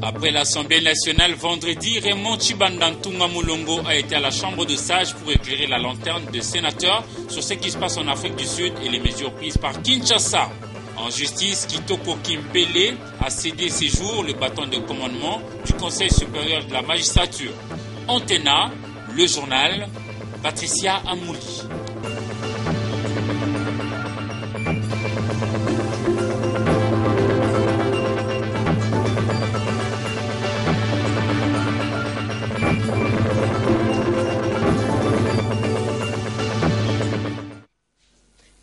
Après l'Assemblée nationale, vendredi, Raymond Tchibandantunga Moulongo a été à la Chambre de sages pour éclairer la lanterne des sénateurs sur ce qui se passe en Afrique du Sud et les mesures prises par Kinshasa. En justice, Kitoko Kimpele a cédé ces jours le bâton de commandement du Conseil supérieur de la magistrature. Antena, le journal, Patricia Amouli.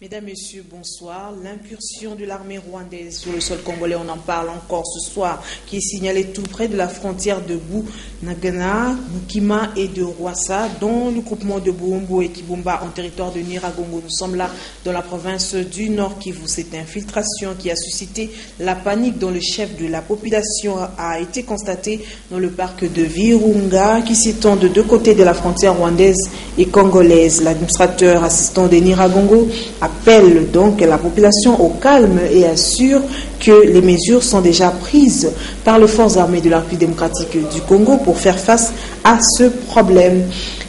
Mesdames, Messieurs, bonsoir. L'incursion de l'armée rwandaise sur le sol congolais, on en parle encore ce soir, qui est signalée tout près de la frontière de Bunagana, Mukima et de Rwassa, dont le groupement de Buumbu et Kibumba en territoire de Nyiragongo. Nous sommes là dans la province du Nord Kivu. Cette infiltration qui a suscité la panique dont le chef de la population a été constaté dans le parc de Virunga, qui s'étend de deux côtés de la frontière rwandaise et congolaise. L'administrateur assistant de Nyiragongo appelle donc la population au calme et assure que les mesures sont déjà prises par les forces armées de la République démocratique du Congo pour faire face à ce problème.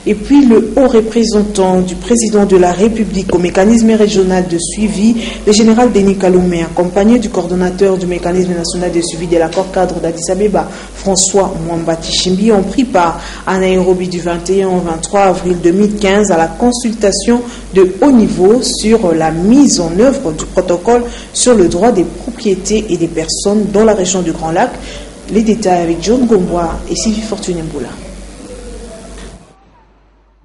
Et puis le haut représentant du président de la République au mécanisme régional de suivi, le général Denis Kalumé, accompagné du coordonnateur du mécanisme national de suivi de l'accord cadre d'Addis Abeba, François Mwamba Tishimbi, ont pris part à Nairobi du 21 au 23 avril 2015 à la consultation de haut niveau sur la mise en œuvre du protocole sur le droit des propriétés et des personnes dans la région du Grand Lac. Les détails avec John Gombois et Sylvie Fortuné-Mboula.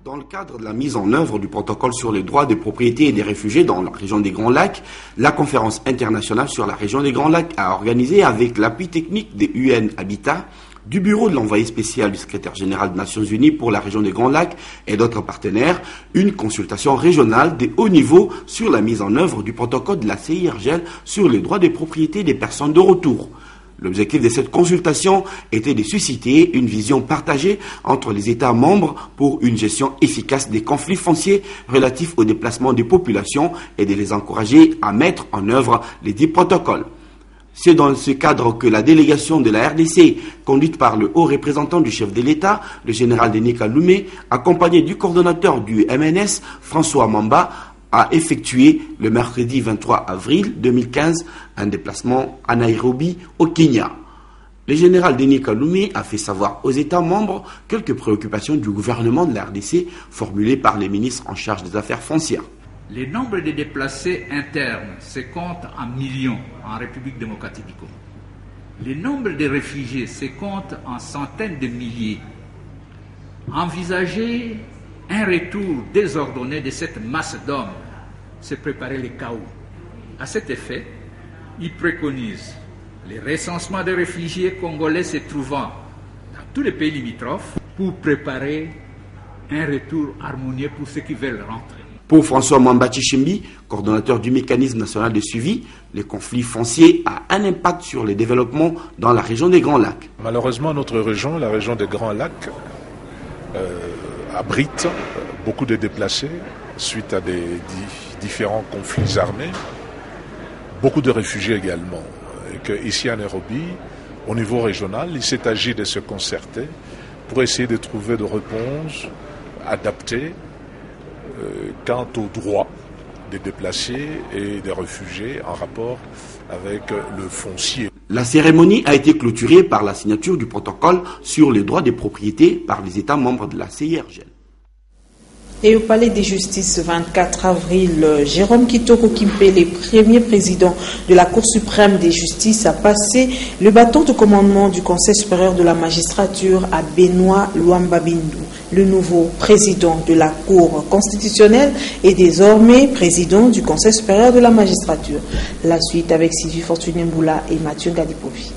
Dans le cadre de la mise en œuvre du protocole sur les droits des propriétés et des réfugiés dans la région des Grands Lacs, la conférence internationale sur la région des Grands Lacs a organisé avec l'appui technique des UN Habitat, du bureau de l'envoyé spécial du secrétaire général des Nations Unies pour la région des Grands Lacs et d'autres partenaires, une consultation régionale de haut niveau sur la mise en œuvre du protocole de la CIRGL sur les droits des propriétés des personnes de retour. L'objectif de cette consultation était de susciter une vision partagée entre les États membres pour une gestion efficace des conflits fonciers relatifs au déplacement des populations et de les encourager à mettre en œuvre les 10 protocoles. C'est dans ce cadre que la délégation de la RDC, conduite par le haut représentant du chef de l'État, le général Denis Kalumé, accompagné du coordonnateur du MNS, François Mwamba, a effectué le mercredi 23 avril 2015 un déplacement à Nairobi, au Kenya. Le général Denis Kalumé a fait savoir aux États membres quelques préoccupations du gouvernement de la RDC formulées par les ministres en charge des affaires foncières. Le nombre de déplacés internes se compte en millions en République démocratique du Congo. Le nombre de réfugiés se compte en centaines de milliers. Envisager un retour désordonné de cette masse d'hommes, c'est préparer le chaos. À cet effet, il préconise le recensement des réfugiés congolais se trouvant dans tous les pays limitrophes pour préparer un retour harmonieux pour ceux qui veulent rentrer. Pour François Mwamba Tishimbi, coordonnateur du mécanisme national de suivi, les conflits fonciers ont un impact sur le développement dans la région des Grands Lacs. Malheureusement, notre région, la région des Grands Lacs, abrite beaucoup de déplacés suite à des différents conflits armés, beaucoup de réfugiés également. Et que ici à Nairobi, au niveau régional, il s'est agi de se concerter pour essayer de trouver des réponses adaptées quant aux droits des déplacés et des réfugiés en rapport avec le foncier. La cérémonie a été clôturée par la signature du protocole sur les droits des propriétés par les États membres de la CIRGL. Et au Palais des Justices, 24 avril, Jérôme Kitoko Kimpele, premier président de la Cour suprême des justices, a passé le bâton de commandement du Conseil supérieur de la magistrature à Benoît Luamba-Bindu. Le nouveau président de la Cour constitutionnelle est désormais président du Conseil supérieur de la magistrature. La suite avec Sylvie Fortuné-Mboula et Mathieu Gadipovi.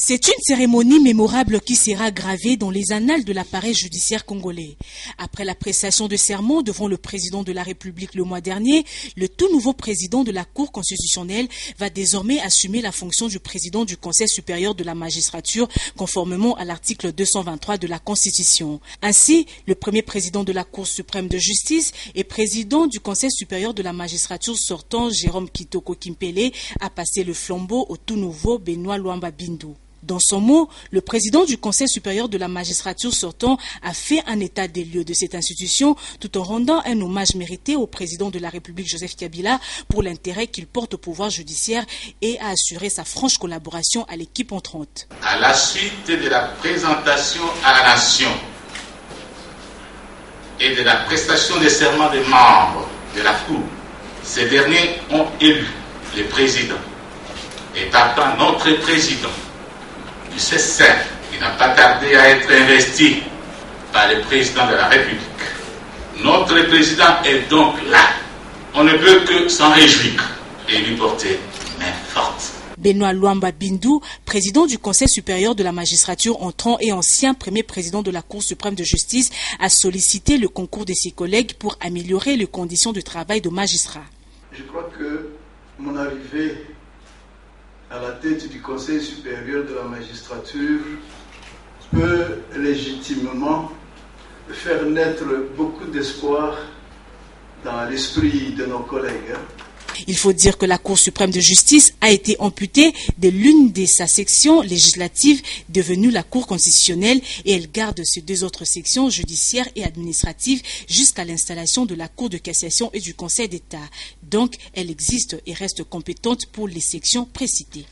C'est une cérémonie mémorable qui sera gravée dans les annales de l'appareil judiciaire congolais. Après la prestation de serment devant le président de la République le mois dernier, le tout nouveau président de la Cour constitutionnelle va désormais assumer la fonction du président du Conseil supérieur de la magistrature conformément à l'article 223 de la Constitution. Ainsi, le premier président de la Cour suprême de justice et président du Conseil supérieur de la magistrature sortant, Jérôme Kitoko Kimpele, a passé le flambeau au tout nouveau Benoît Luamba Bindu. Dans son mot, le président du Conseil supérieur de la magistrature sortant a fait un état des lieux de cette institution tout en rendant un hommage mérité au président de la République Joseph Kabila pour l'intérêt qu'il porte au pouvoir judiciaire et a assuré sa franche collaboration à l'équipe entrante. À la suite de la présentation à la nation et de la prestation des serments des membres de la Cour, ces derniers ont élu le président et partant notre président du CESE, qui n'a pas tardé à être investi par le président de la République. Notre président est donc là. On ne peut que s'en réjouir et lui porter main forte. Benoît Luamba Bindu, président du Conseil supérieur de la magistrature entrant et ancien premier président de la Cour suprême de justice, a sollicité le concours de ses collègues pour améliorer les conditions de travail de magistrats. Je crois que mon arrivée à la tête du Conseil supérieur de la magistrature peut légitimement faire naître beaucoup d'espoir dans l'esprit de nos collègues. Il faut dire que la Cour suprême de justice a été amputée de l'une de sa section législative devenue la Cour constitutionnelle et elle garde ses deux autres sections judiciaires et administratives jusqu'à l'installation de la Cour de cassation et du Conseil d'État. Donc, elle existe et reste compétente pour les sections précitées.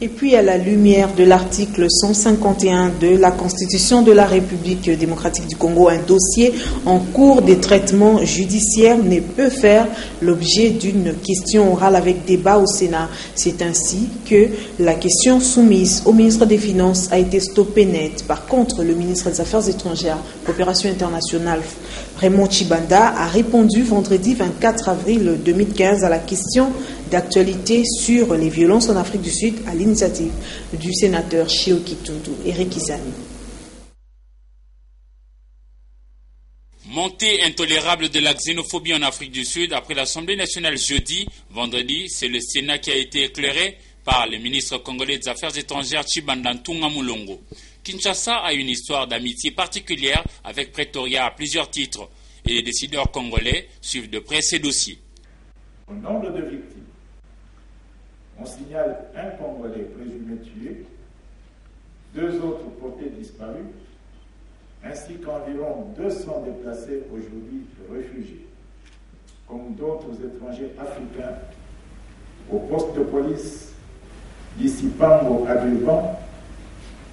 Et puis, à la lumière de l'article 151 de la Constitution de la République démocratique du Congo, un dossier en cours de traitement judiciaire ne peut faire l'objet d'une question orale avec débat au Sénat. C'est ainsi que la question soumise au ministre des Finances a été stoppée net. Par contre, le ministre des Affaires étrangères, coopération internationale, Raymond Tshibanda, a répondu vendredi 24 avril 2015 à la question d'actualité sur les violences en Afrique du Sud à l'initiative du sénateur Chio Kitundu, Eric Izani. Montée intolérable de la xénophobie en Afrique du Sud après l'Assemblée nationale jeudi, vendredi, c'est le Sénat qui a été éclairé par le ministre congolais des Affaires étrangères Tshibanda Ntunga Mulongo. Kinshasa a une histoire d'amitié particulière avec Pretoria à plusieurs titres et les décideurs congolais suivent de près ces dossiers. Au nombre de victimes, on signale un Congolais présumé tué, 2 autres portés disparus, ainsi qu'environ 200 déplacés aujourd'hui réfugiés, comme d'autres étrangers africains, au poste de police d'Issipango à Durban,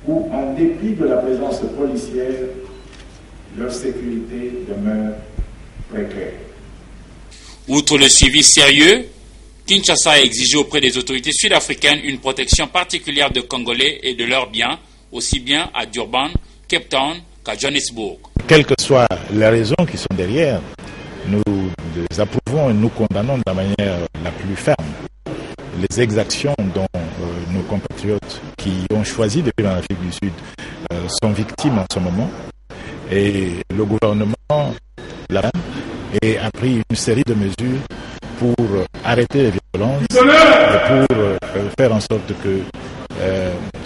où, en dépit de la présence policière, leur sécurité demeure précaire. Outre le suivi sérieux, Kinshasa a exigé auprès des autorités sud-africaines une protection particulière de Congolais et de leurs biens, aussi bien à Durban, Cape Town qu'à Johannesburg. Quelles que soient les raisons qui sont derrière, nous les approuvons et nous condamnons de la manière la plus ferme les exactions dont nos compatriotes qui ont choisi de vivre en Afrique du Sud sont victimes en ce moment. Et le gouvernement a pris une série de mesures pour arrêter les violences et pour faire en sorte que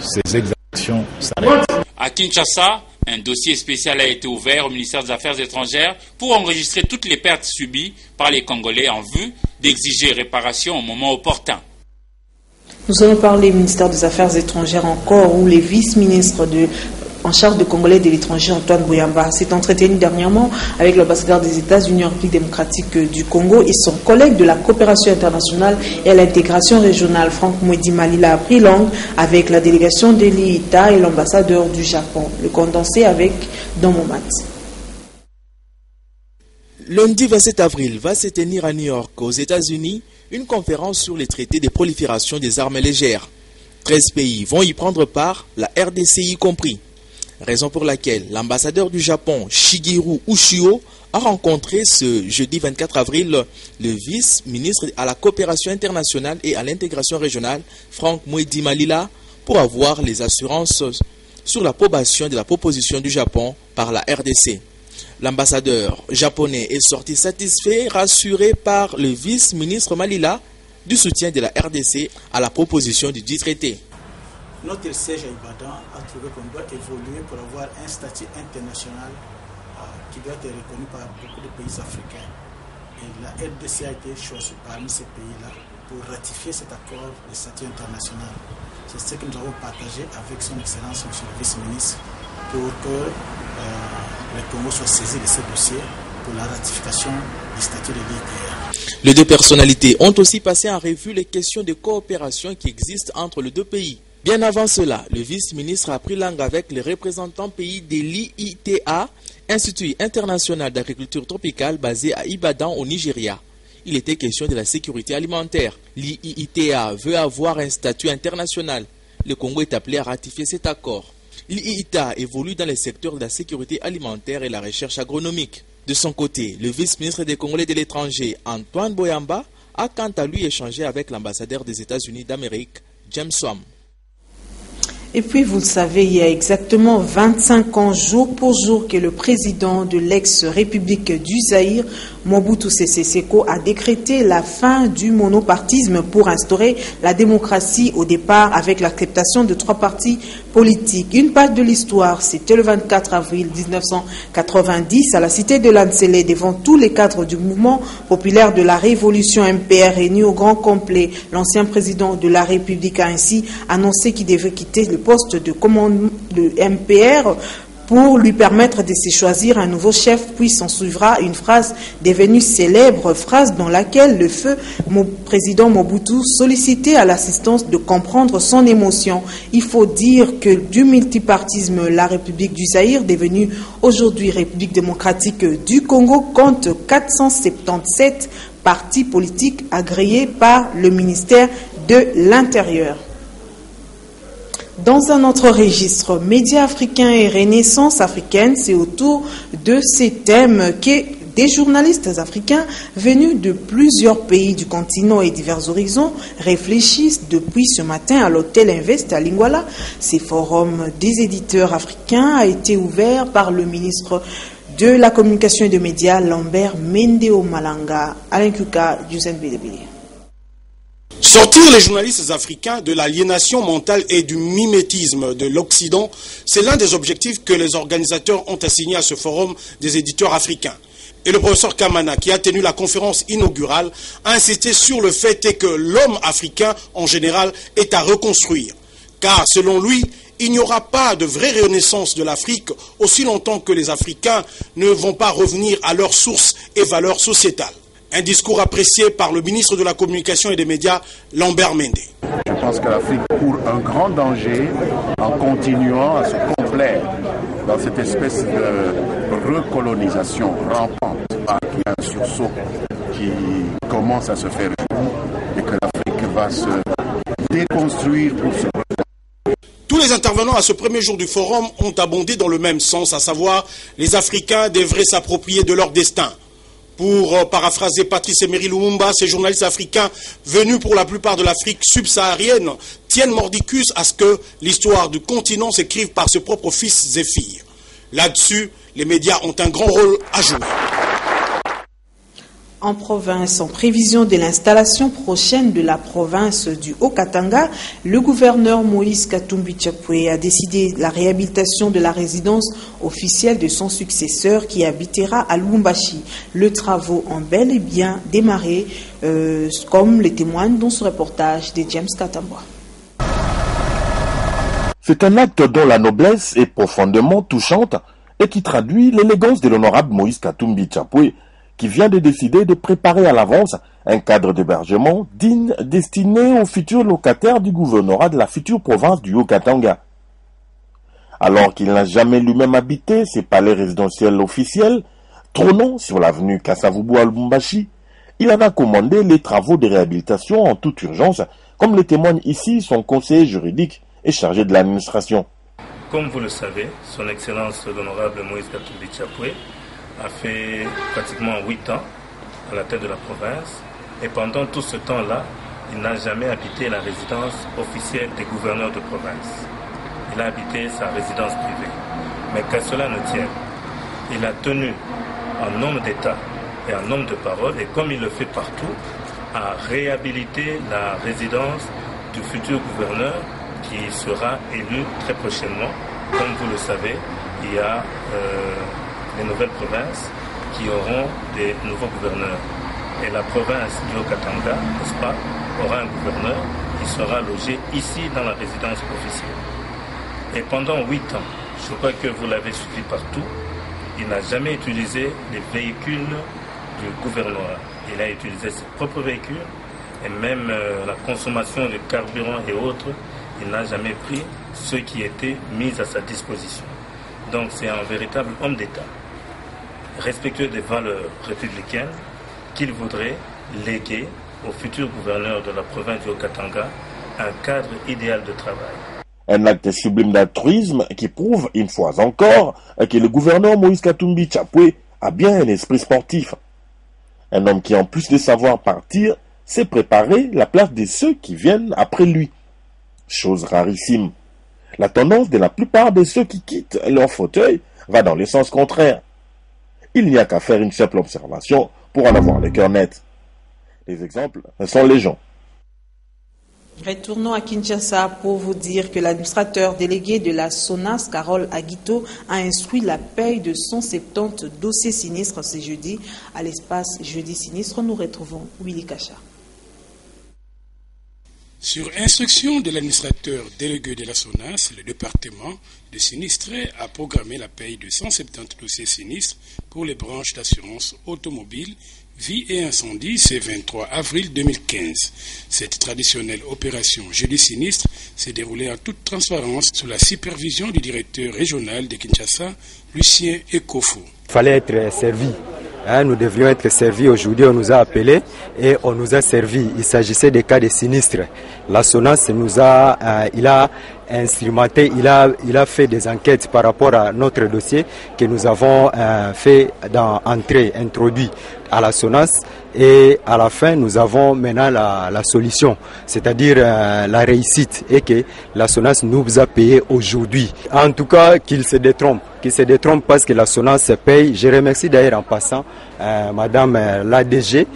ces exactions s'arrêtent. À Kinshasa, un dossier spécial a été ouvert au ministère des Affaires étrangères pour enregistrer toutes les pertes subies par les Congolais en vue d'exiger réparation au moment opportun. Nous allons parler du ministère des Affaires étrangères encore, où les vice-ministres en charge de Congolais de l'étranger, Antoine Bouyamba, s'est entretenu dernièrement avec l'ambassadeur des États-Unis en République démocratique du Congo et son collègue de la coopération internationale et à l'intégration régionale, Franck Mwedi Malila, a pris langue avec la délégation de l'IITA et l'ambassadeur du Japon. Le condensé avec Domomat. Lundi 27 avril va se tenir à New York, aux États-Unis, une conférence sur les traités de prolifération des armes légères. 13 pays vont y prendre part, la RDC y compris. Raison pour laquelle l'ambassadeur du Japon, Shigeru Ushio, a rencontré ce jeudi 24 avril le vice-ministre à la coopération internationale et à l'intégration régionale, Franck Mwedi Malila, pour avoir les assurances sur l'approbation de la proposition du Japon par la RDC. L'ambassadeur japonais est sorti satisfait, rassuré par le vice-ministre Malila du soutien de la RDC à la proposition du dit traité. Notre siège à Ibadan a trouvé qu'on doit évoluer pour avoir un statut international qui doit être reconnu par beaucoup de pays africains. Et la RDC a été choisie parmi ces pays-là pour ratifier cet accord de statut international. C'est ce que nous avons partagé avec son Excellence, M. le vice-ministre, pour que le Congo soit saisi de ce dossier pour la ratification du statut de l'IPR. Les deux personnalités ont aussi passé en revue les questions de coopération qui existent entre les deux pays. Bien avant cela, le vice-ministre a pris langue avec les représentants pays de l'IITA, Institut international d'agriculture tropicale basé à Ibadan au Nigeria. Il était question de la sécurité alimentaire. L'IITA veut avoir un statut international. Le Congo est appelé à ratifier cet accord. L'IITA évolue dans les secteurs de la sécurité alimentaire et la recherche agronomique. De son côté, le vice-ministre des Congolais de l'étranger, Antoine Boyamba, a quant à lui échangé avec l'ambassadeur des États-Unis d'Amérique, James Swam. Et puis, vous le savez, il y a exactement 25 ans, jour pour jour, que le président de l'ex-république du Zaïre, Mobutu Sese Seko, a décrété la fin du monopartisme pour instaurer la démocratie au départ avec l'acceptation de 3 partis politiques. Une page de l'histoire, c'était le 24 avril 1990 à la cité de Lansele devant tous les cadres du mouvement populaire de la révolution MPR réunis au grand complet. L'ancien président de la République a ainsi annoncé qu'il devait quitter le poste de commandement de MPR pour lui permettre de se choisir un nouveau chef, puis s'en suivra une phrase devenue célèbre, phrase dans laquelle le feu président Mobutu sollicitait à l'assistance de comprendre son émotion. Il faut dire que du multipartisme, la République du Zaïre, devenue aujourd'hui République démocratique du Congo, compte 477 partis politiques agréés par le ministère de l'Intérieur. Dans un autre registre, Médias africains et Renaissance africaine, c'est autour de ces thèmes que des journalistes africains venus de plusieurs pays du continent et divers horizons réfléchissent depuis ce matin à l'hôtel Invest à Lingwala. Ce forum des éditeurs africains a été ouvert par le ministre de la Communication et des Médias, Lambert Mendeo Malanga. Alain Kuka, Yusen Bidebili. Sortir les journalistes africains de l'aliénation mentale et du mimétisme de l'Occident, c'est l'un des objectifs que les organisateurs ont assigné à ce forum des éditeurs africains. Et le professeur Kamana, qui a tenu la conférence inaugurale, a insisté sur le fait que l'homme africain, en général, est à reconstruire. Car, selon lui, il n'y aura pas de vraie renaissance de l'Afrique aussi longtemps que les Africains ne vont pas revenir à leurs sources et valeurs sociétales. Un discours apprécié par le ministre de la Communication et des Médias, Lambert Mende. Je pense que l'Afrique court un grand danger en continuant à se complaire dans cette espèce de recolonisation rampante. Il y a un sursaut qui commence à se faire jour et que l'Afrique va se déconstruire pour se... Tous les intervenants à ce premier jour du forum ont abondé dans le même sens, à savoir les Africains devraient s'approprier de leur destin. Pour paraphraser Patrice Emery Lumumba, ces journalistes africains venus pour la plupart de l'Afrique subsaharienne tiennent mordicus à ce que l'histoire du continent s'écrive par ses propres fils et filles. Là-dessus, les médias ont un grand rôle à jouer. En province, en prévision de l'installation prochaine de la province du Haut-Katanga, le gouverneur Moïse Katumbi Tchapoué a décidé la réhabilitation de la résidence officielle de son successeur qui habitera à Lubumbashi. Les travaux ont bel et bien démarré, comme le témoigne dans ce reportage de James Katamba. C'est un acte dont la noblesse est profondément touchante et qui traduit l'élégance de l'honorable Moïse Katumbi Tchapoué, qui vient de décider de préparer à l'avance un cadre d'hébergement digne destiné aux futurs locataires du gouvernorat de la future province du Haut-Katanga. Alors qu'il n'a jamais lui-même habité ses palais résidentiels officiels, trônant sur l'avenue Kassavubu à Lubumbashi, il en a commandé les travaux de réhabilitation en toute urgence, comme le témoigne ici son conseiller juridique et chargé de l'administration. Comme vous le savez, son Excellence l'honorable Moïse Katumbi Tchapoué a fait pratiquement 8 ans à la tête de la province et pendant tout ce temps-là, il n'a jamais habité la résidence officielle des gouverneurs de province. Il a habité sa résidence privée. Mais qu'à cela ne tienne, il a tenu en homme d'État et en homme de parole, et comme il le fait partout, à réhabiliter la résidence du futur gouverneur qui sera élu très prochainement. Comme vous le savez, il y a les nouvelles provinces qui auront des nouveaux gouverneurs. Et la province du Haut-Katanga, n'est-ce pas, aura un gouverneur qui sera logé ici dans la résidence officielle. Et pendant 8 ans, je crois que vous l'avez suivi partout, il n'a jamais utilisé les véhicules du gouvernorat. Il a utilisé ses propres véhicules et même la consommation de carburant et autres, il n'a jamais pris ce qui était mis à sa disposition. Donc c'est un véritable homme d'État, respectueux des valeurs républicaines qu'il voudrait léguer au futur gouverneur de la province du Haut-Katanga un cadre idéal de travail. Un acte sublime d'altruisme qui prouve une fois encore que le gouverneur Moïse Katumbi Tchapoué a bien un esprit sportif. Un homme qui, en plus de savoir partir, sait préparer la place de ceux qui viennent après lui. Chose rarissime. La tendance de la plupart de ceux qui quittent leur fauteuil va dans le sens contraire. Il n'y a qu'à faire une simple observation pour en avoir le cœur net. Les exemples sont légion. Retournons à Kinshasa pour vous dire que l'administrateur délégué de la SONAS, Carole Aguito, a instruit la paie de 170 dossiers sinistres ce jeudi. À l'espace Jeudi Sinistre, nous retrouvons Willy Kacha. Sur instruction de l'administrateur délégué de la SONAS, le département de sinistrés a programmé la paie de 170 dossiers sinistres pour les branches d'assurance automobile, vie et incendie, c'est 23 avril 2015. Cette traditionnelle opération Jeudi Sinistre s'est déroulée en toute transparence sous la supervision du directeur régional de Kinshasa, Lucien Ekofo. Il fallait être servi. Nous devrions être servis. Aujourd'hui, on nous a appelés et on nous a servi. Il s'agissait des cas de sinistres. La SONAS il a instrumenté, il a fait des enquêtes par rapport à notre dossier que nous avons introduit à la SONAS, et à la fin nous avons maintenant la solution, c'est-à-dire la réussite, et que la SONAS nous a payé aujourd'hui. En tout cas, qu'il se détrompe parce que la SONAS se paye. Je remercie d'ailleurs en passant Madame l'ADG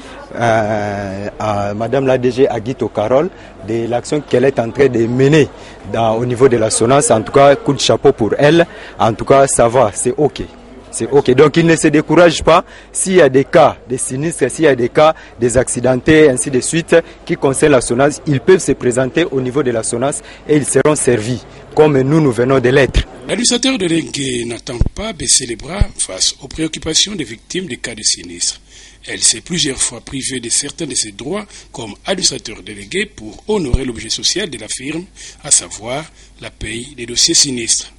Aguito Carole de l'action qu'elle est en train de mener au niveau de la SONAS. En tout cas, coup de chapeau pour elle. En tout cas, ça va, c'est ok. C'est ok. Donc, il ne se décourage pas. S'il y a des cas de sinistres, s'il y a des cas des accidentés, ainsi de suite, qui concernent la SONAS, ils peuvent se présenter au niveau de la SONAS et ils seront servis, comme nous venons de l'être. L'administrateur de l'Engue n'attend pas baisser les bras face aux préoccupations des victimes des cas de sinistres. Elle s'est plusieurs fois privée de certains de ses droits comme administrateur délégué pour honorer l'objet social de la firme, à savoir la paie des dossiers sinistres.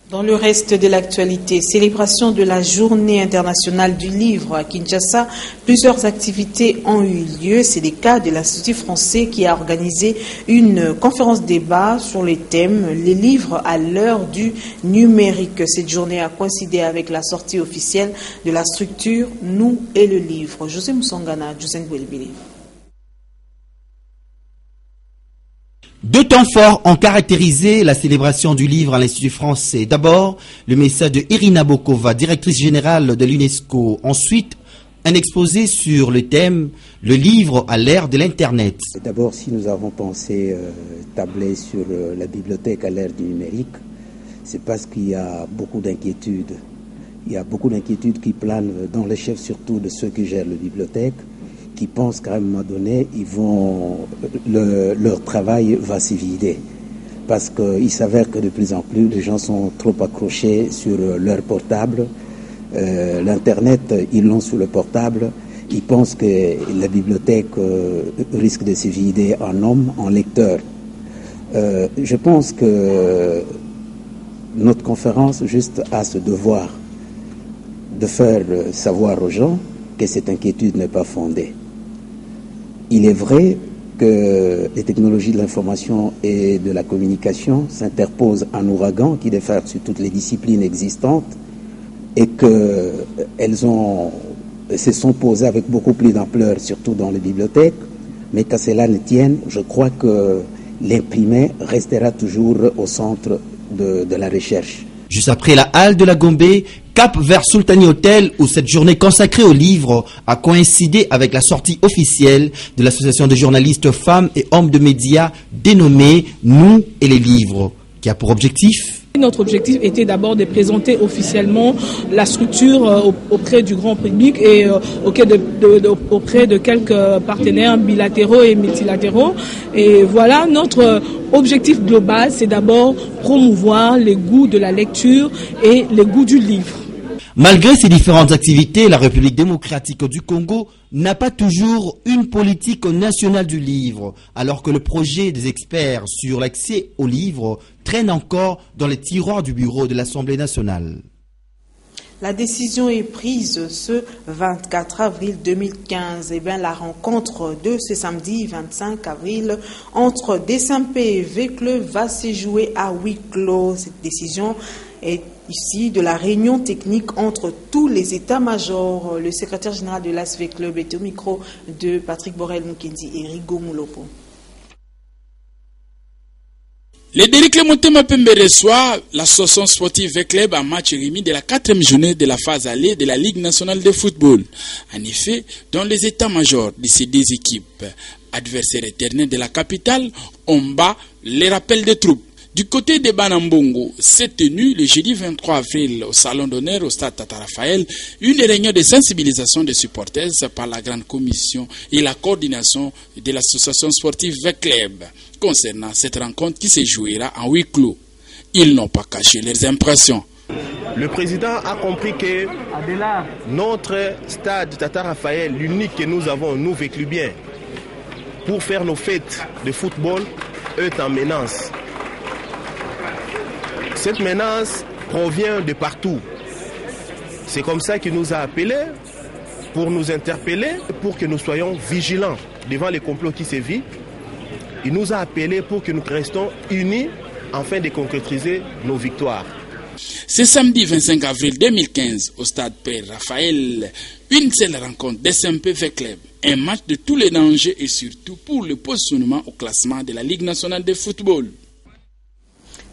Dans le reste de l'actualité, célébration de la Journée internationale du livre à Kinshasa, plusieurs activités ont eu lieu. C'est le cas de l'Institut français qui a organisé une conférence débat sur les thèmes « Les livres à l'heure du numérique ». Cette journée a coïncidé avec la sortie officielle de la structure « Nous et le livre ». José Moussongana, José Ngwelbili. Deux temps forts ont caractérisé la célébration du livre à l'Institut français. D'abord, le message de Irina Bokova, directrice générale de l'UNESCO. Ensuite, un exposé sur le thème « Le livre à l'ère de l'Internet ». D'abord, si nous avons pensé tabler sur la bibliothèque à l'ère du numérique, c'est parce qu'il y a beaucoup d'inquiétudes. Il y a beaucoup d'inquiétudes qui planent dans les chefs, surtout de ceux qui gèrent la bibliothèque, qui pensent qu'à un moment donné, leur travail va s'y vider. Parce qu'il s'avère que de plus en plus, les gens sont trop accrochés sur leur portable. L'Internet, ils l'ont sur le portable. Ils pensent que la bibliothèque risque de se vider en hommes, en lecteurs. Je pense que notre conférence juste a ce devoir de faire savoir aux gens que cette inquiétude n'est pas fondée. Il est vrai que les technologies de l'information et de la communication s'interposent un ouragan qui déferle sur toutes les disciplines existantes et qu'elles se sont posées avec beaucoup plus d'ampleur, surtout dans les bibliothèques. Mais qu'à cela ne tienne, je crois que l'imprimé restera toujours au centre de la recherche. Juste après la halle de la Gombe, cap vers Sultani Hotel, où cette journée consacrée au livre a coïncidé avec la sortie officielle de l'association de journalistes femmes et hommes de médias dénommée Nous et les livres, qui a pour objectif... Notre objectif était d'abord de présenter officiellement la structure auprès du grand public et auprès de quelques partenaires bilatéraux et multilatéraux. Et voilà, notre objectif global, c'est d'abord promouvoir les goûts de la lecture et les goûts du livre. Malgré ces différentes activités, la République démocratique du Congo n'a pas toujours une politique nationale du livre, alors que le projet des experts sur l'accès aux livres traîne encore dans les tiroirs du bureau de l'Assemblée nationale. La décision est prise ce 24 avril 2015. Et bien, la rencontre de ce samedi 25 avril entre DSMP et V-Club va se jouer à huis clos. Cette décision est ici de la réunion technique entre tous les états-majors. Le secrétaire général de l'ASV Club est au micro de Patrick Borel Mukendi et Rigo Moulopo. Les Déric Motema Pembe reçoit l'association sportive V-Club en match remis de la 4e journée de la phase allée de la Ligue nationale de football. En effet, dans les états-majors de ces deux équipes, adversaires éternels de la capitale, on bat les rappels des troupes. Du côté de Banambongo, s'est tenue le jeudi 23 avril au Salon d'honneur au stade Tata Raphaël une réunion de sensibilisation des supporters par la grande commission et la coordination de l'association sportive V-Club concernant cette rencontre qui se jouera en huis clos. Ils n'ont pas caché leurs impressions. Le président a compris que notre stade Tata Raphaël, l'unique que nous avons, nous V-Clubiens, pour faire nos fêtes de football, est en menace. Cette menace provient de partout. C'est comme ça qu'il nous a appelés pour nous interpeller, pour que nous soyons vigilants devant les complots qui sévissent. Il nous a appelés pour que nous restons unis afin de concrétiser nos victoires. Ce samedi 25 avril 2015 au stade Père Raphaël, une seule rencontre DSMP V-Club, un match de tous les dangers et surtout pour le positionnement au classement de la Ligue nationale de football.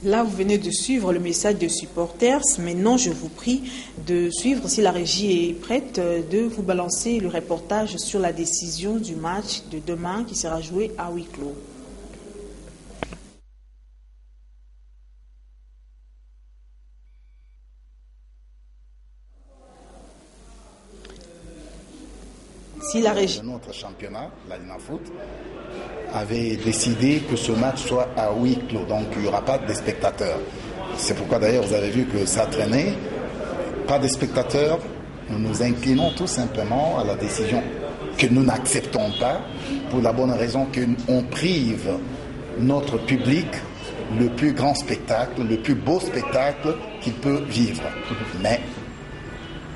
Là, vous venez de suivre le message des supporters. Maintenant, je vous prie de suivre, si la régie est prête, de vous balancer le reportage sur la décision du match de demain qui sera joué à huis clos. Si la régie... Notre championnat, la Linafoot, avait décidé que ce match soit à huis clos, donc il n'y aura pas de spectateurs. C'est pourquoi d'ailleurs vous avez vu que ça traînait, pas de spectateurs. Nous nous inclinons tout simplement à la décision que nous n'acceptons pas, pour la bonne raison qu'on prive notre public le plus grand spectacle, le plus beau spectacle qu'il peut vivre. Mais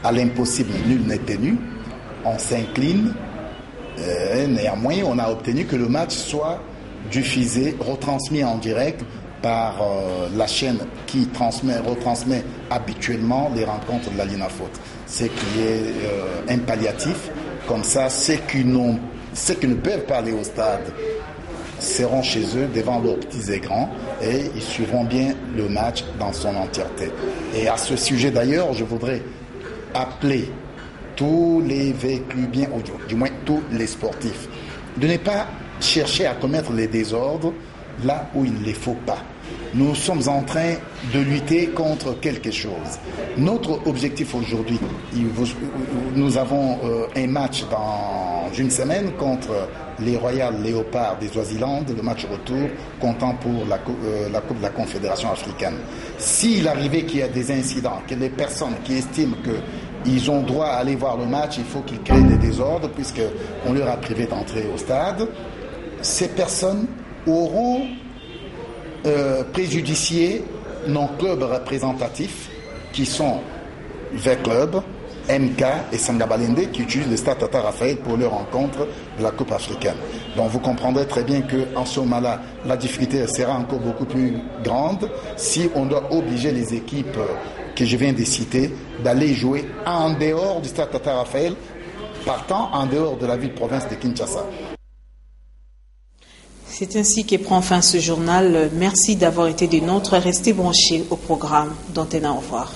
à l'impossible, nul n'est tenu. On s'incline. Néanmoins, on a obtenu que le match soit diffusé, retransmis en direct par la chaîne qui retransmet habituellement les rencontres de la Linafoot. C'est qui est un palliatif. Comme ça, ceux qui ne peuvent pas aller au stade seront chez eux devant leurs petits écrans et ils suivront bien le match dans son entièreté. Et à ce sujet d'ailleurs, je voudrais appeler tous les véhiculiers, ou du moins tous les sportifs, de ne pas chercher à commettre les désordres là où il ne les faut pas. Nous sommes en train de lutter contre quelque chose. Notre objectif aujourd'hui, nous avons un match dans une semaine contre les Royal Léopards des Swaziland, le match retour comptant pour la Coupe de la Confédération africaine. S'il arrivait qu'il y a des incidents, que les personnes qui estiment qu'ils ont droit à aller voir le match, il faut qu'ils créent des désordres puisqu'on leur a privé d'entrer au stade, ces personnes auront préjudicié nos clubs représentatifs qui sont V-Club, MK et Sangabalende qui utilisent le stade Tata Raphaël pour leur rencontre de la Coupe africaine. Donc vous comprendrez très bien qu'en ce moment-là, la difficulté sera encore beaucoup plus grande si on doit obliger les équipes que je viens de citer d'aller jouer en dehors du stade Tata Raphaël, partant en dehors de la ville-province de Kinshasa. C'est ainsi que prend fin ce journal. Merci d'avoir été des nôtres. Restez branchés au programme d'Antenne. Au revoir.